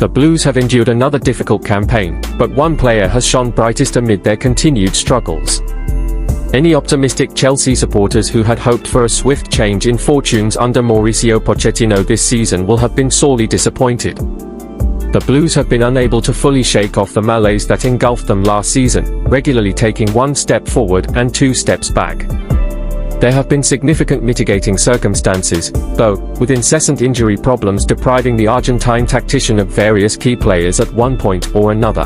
The Blues have endured another difficult campaign, but one player has shone brightest amid their continued struggles. Any optimistic Chelsea supporters who had hoped for a swift change in fortunes under Mauricio Pochettino this season will have been sorely disappointed. The Blues have been unable to fully shake off the malaise that engulfed them last season, regularly taking one step forward and two steps back. There have been significant mitigating circumstances, though, with incessant injury problems depriving the Argentine tactician of various key players at one point or another.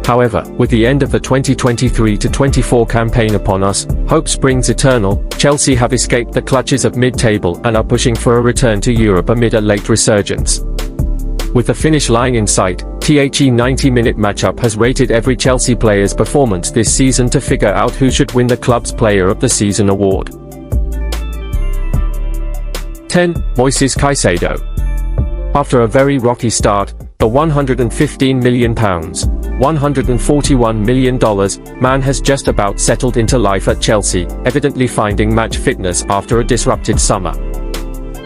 However, with the end of the 2023-24 campaign upon us, hope springs eternal. Chelsea have escaped the clutches of mid-table and are pushing for a return to Europe amid a late resurgence. With the finish line in sight, the 90-minute matchup has rated every Chelsea player's performance this season to figure out who should win the club's Player of the Season award. 10. Moises Caicedo. After a very rocky start, the £115 million, $141 million man has just about settled into life at Chelsea, evidently finding match fitness after a disrupted summer.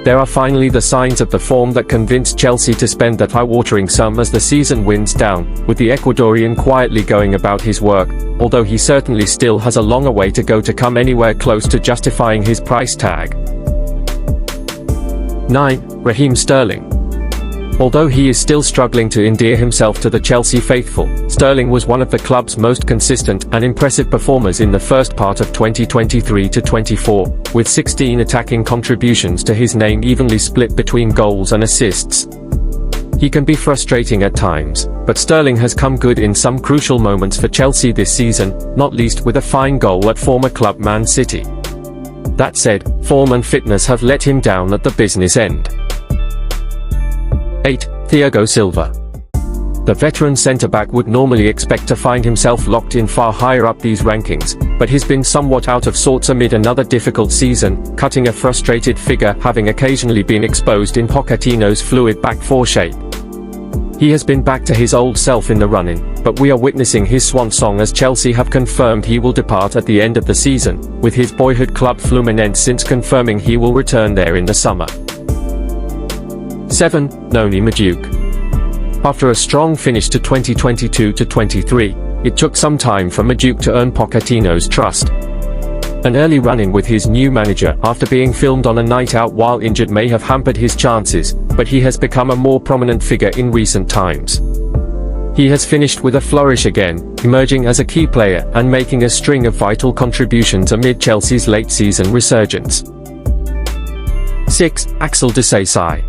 There are finally the signs of the form that convinced Chelsea to spend that eye-watering sum as the season winds down, with the Ecuadorian quietly going about his work, although he certainly still has a long way to go to come anywhere close to justifying his price tag. 9. Raheem Sterling. Although he is still struggling to endear himself to the Chelsea faithful, Sterling was one of the club's most consistent and impressive performers in the first part of 2023-24, with 16 attacking contributions to his name evenly split between goals and assists. He can be frustrating at times, but Sterling has come good in some crucial moments for Chelsea this season, not least with a fine goal at former club Man City. That said, form and fitness have let him down at the business end. 8. Thiago Silva. The veteran centre-back would normally expect to find himself locked in far higher up these rankings, but he's been somewhat out of sorts amid another difficult season, cutting a frustrated figure, having occasionally been exposed in Pochettino's fluid back four shape. He has been back to his old self in the run-in, but we are witnessing his swan song as Chelsea have confirmed he will depart at the end of the season, with his boyhood club Fluminense since confirming he will return there in the summer. 7. Noni Mudryk. After a strong finish to 2022-23, it took some time for Mudryk to earn Pochettino's trust. An early run-in with his new manager after being filmed on a night out while injured may have hampered his chances, but he has become a more prominent figure in recent times. He has finished with a flourish again, emerging as a key player and making a string of vital contributions amid Chelsea's late-season resurgence. 6. Axel Disasi.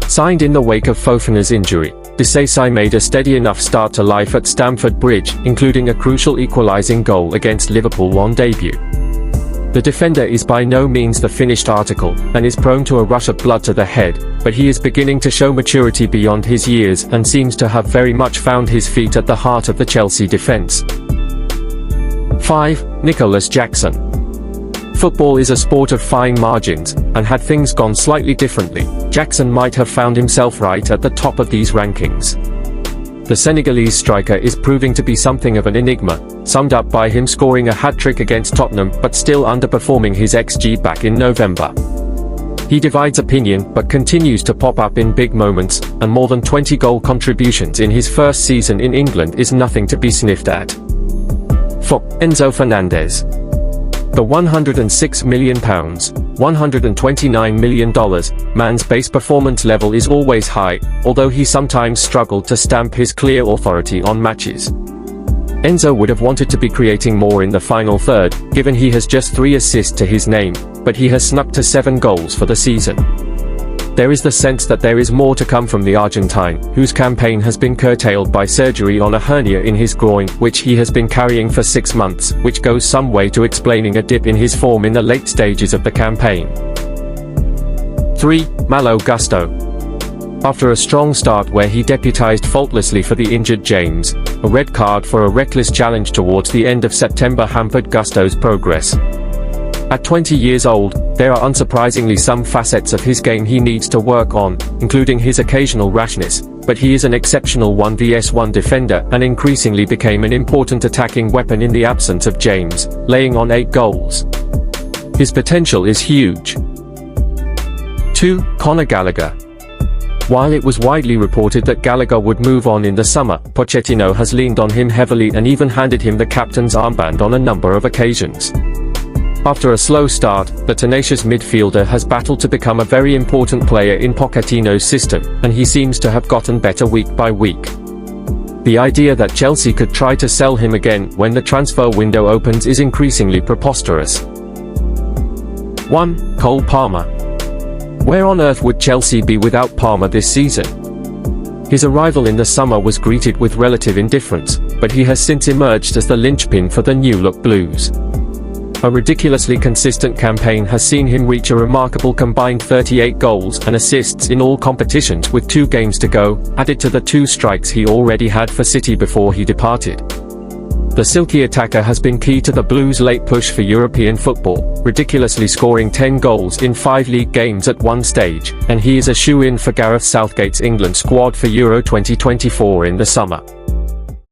Signed in the wake of Fofana's injury, Disasi made a steady enough start to life at Stamford Bridge, including a crucial equalising goal against Liverpool on debut. The defender is by no means the finished article, and is prone to a rush of blood to the head, but he is beginning to show maturity beyond his years and seems to have very much found his feet at the heart of the Chelsea defence. 5. Nicholas Jackson. Football is a sport of fine margins, and had things gone slightly differently, Jackson might have found himself right at the top of these rankings. The Senegalese striker is proving to be something of an enigma, summed up by him scoring a hat-trick against Tottenham but still underperforming his XG back in November. He divides opinion but continues to pop up in big moments, and more than 20 goal contributions in his first season in England is nothing to be sniffed at. 4. Enzo Fernandez. The £106 million, $129 million man's base performance level is always high, although he sometimes struggled to stamp his clear authority on matches. Enzo would have wanted to be creating more in the final third, given he has just 3 assists to his name, but he has snuck to 7 goals for the season. There is the sense that there is more to come from the Argentine, whose campaign has been curtailed by surgery on a hernia in his groin, which he has been carrying for 6 months, which goes some way to explaining a dip in his form in the late stages of the campaign. 3. Malo Gusto. After a strong start where he deputized faultlessly for the injured James, a red card for a reckless challenge towards the end of September hampered Gusto's progress. At 20 years old, there are unsurprisingly some facets of his game he needs to work on, including his occasional rashness, but he is an exceptional 1vs1 defender and increasingly became an important attacking weapon in the absence of James, laying on 8 goals. His potential is huge. 2. Conor Gallagher. While it was widely reported that Gallagher would move on in the summer, Pochettino has leaned on him heavily and even handed him the captain's armband on a number of occasions. After a slow start, the tenacious midfielder has battled to become a very important player in Pochettino's system, and he seems to have gotten better week by week. The idea that Chelsea could try to sell him again when the transfer window opens is increasingly preposterous. 1. Cole Palmer. Where on earth would Chelsea be without Palmer this season? His arrival in the summer was greeted with relative indifference, but he has since emerged as the linchpin for the new-look Blues. A ridiculously consistent campaign has seen him reach a remarkable combined 38 goals and assists in all competitions with 2 games to go, added to the 2 strikes he already had for City before he departed. The silky attacker has been key to the Blues' late push for European football, ridiculously scoring 10 goals in 5 league games at one stage, and he is a shoo-in for Gareth Southgate's England squad for Euro 2024 in the summer.